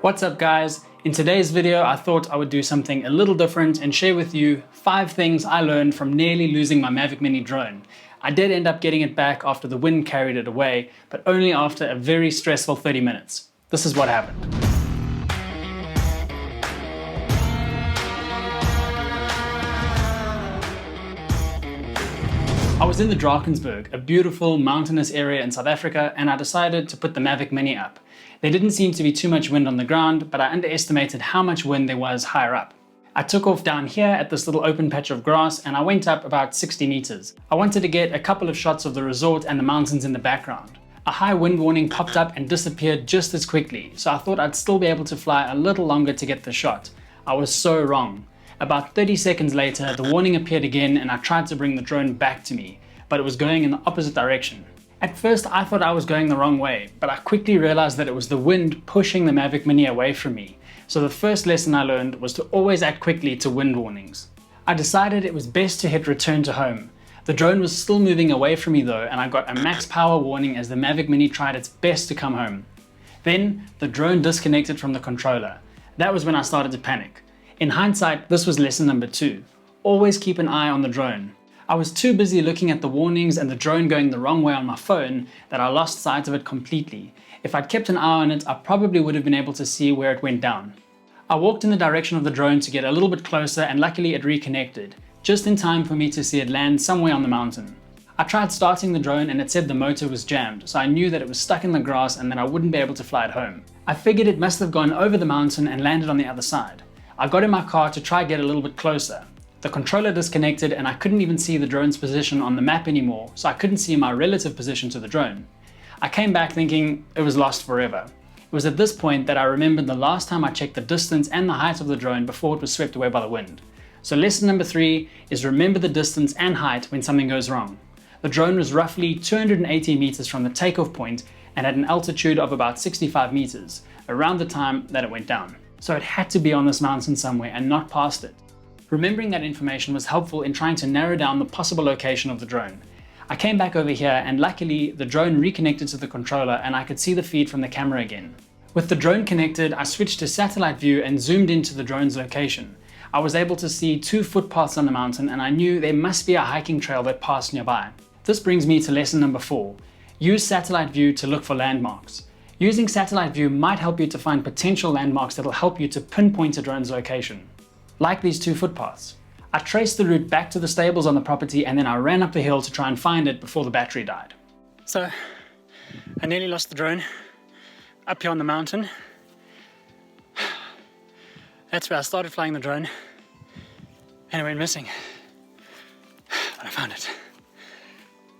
What's up guys? In today's video, I thought I would do something a little different and share with you 5 things I learned from nearly losing my Mavic Mini drone. I did end up getting it back after the wind carried it away, but only after a very stressful 30 minutes. This is what happened. I was in the Drakensberg, a beautiful mountainous area in South Africa, and I decided to put the Mavic Mini up. There didn't seem to be too much wind on the ground, but I underestimated how much wind there was higher up. I took off down here at this little open patch of grass and I went up about 60 meters. I wanted to get a couple of shots of the resort and the mountains in the background. A high wind warning popped up and disappeared just as quickly, so I thought I'd still be able to fly a little longer to get the shot. I was so wrong. About 30 seconds later, the warning appeared again and I tried to bring the drone back to me, but it was going in the opposite direction. At first, I thought I was going the wrong way, but I quickly realized that it was the wind pushing the Mavic Mini away from me. So the first lesson I learned was to always act quickly to wind warnings. I decided it was best to hit return to home. The drone was still moving away from me though, and I got a max power warning as the Mavic Mini tried its best to come home. Then, the drone disconnected from the controller. That was when I started to panic. In hindsight, this was lesson number 2. Always keep an eye on the drone. I was too busy looking at the warnings and the drone going the wrong way on my phone that I lost sight of it completely. If I'd kept an eye on it, I probably would have been able to see where it went down. I walked in the direction of the drone to get a little bit closer and luckily it reconnected, just in time for me to see it land somewhere on the mountain. I tried starting the drone and it said the motor was jammed, so I knew that it was stuck in the grass and that I wouldn't be able to fly it home. I figured it must have gone over the mountain and landed on the other side. I got in my car to try get a little bit closer. The controller disconnected and I couldn't even see the drone's position on the map anymore, so I couldn't see my relative position to the drone. I came back thinking it was lost forever. It was at this point that I remembered the last time I checked the distance and the height of the drone before it was swept away by the wind. So lesson number 3 is remember the distance and height when something goes wrong. The drone was roughly 280 meters from the takeoff point and at an altitude of about 65 meters, around the time that it went down. So it had to be on this mountain somewhere and not past it. Remembering that information was helpful in trying to narrow down the possible location of the drone. I came back over here and luckily the drone reconnected to the controller and I could see the feed from the camera again. With the drone connected, I switched to satellite view and zoomed into the drone's location. I was able to see 2 footpaths on the mountain and I knew there must be a hiking trail that passed nearby. This brings me to lesson number 4. Use satellite view to look for landmarks. Using satellite view might help you to find potential landmarks that will help you to pinpoint a drone's location. Like these 2 footpaths. I traced the route back to the stables on the property and then I ran up the hill to try and find it before the battery died. So, I nearly lost the drone up here on the mountain. That's where I started flying the drone and it went missing. But I found it.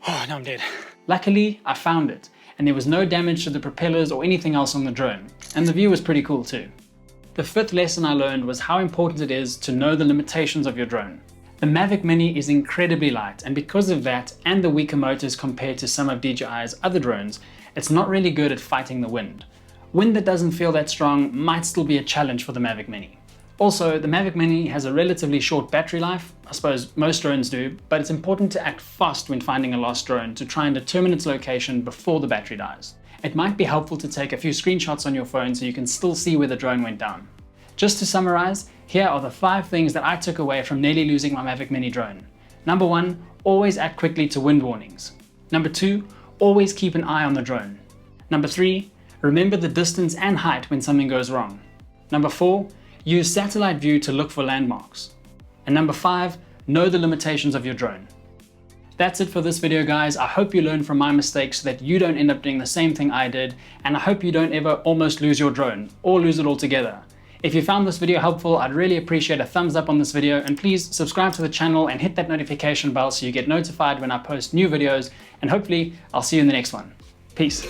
Oh, now I'm dead. Luckily, I found it and there was no damage to the propellers or anything else on the drone. And the view was pretty cool too. The 5th lesson I learned was how important it is to know the limitations of your drone. The Mavic Mini is incredibly light and because of that and the weaker motors compared to some of DJI's other drones, it's not really good at fighting the wind. Wind that doesn't feel that strong might still be a challenge for the Mavic Mini. Also, the Mavic Mini has a relatively short battery life, I suppose most drones do, but it's important to act fast when finding a lost drone to try and determine its location before the battery dies. It might be helpful to take a few screenshots on your phone so you can still see where the drone went down. Just to summarize, here are the 5 things that I took away from nearly losing my Mavic Mini drone. Number 1, always act quickly to wind warnings. Number 2, always keep an eye on the drone. Number 3, remember the distance and height when something goes wrong. Number 4, use satellite view to look for landmarks. And number 5, know the limitations of your drone. That's it for this video guys. I hope you learned from my mistakes so that you don't end up doing the same thing I did, and I hope you don't ever almost lose your drone or lose it altogether. If you found this video helpful, I'd really appreciate a thumbs up on this video and please subscribe to the channel and hit that notification bell so you get notified when I post new videos, and hopefully I'll see you in the next one. Peace.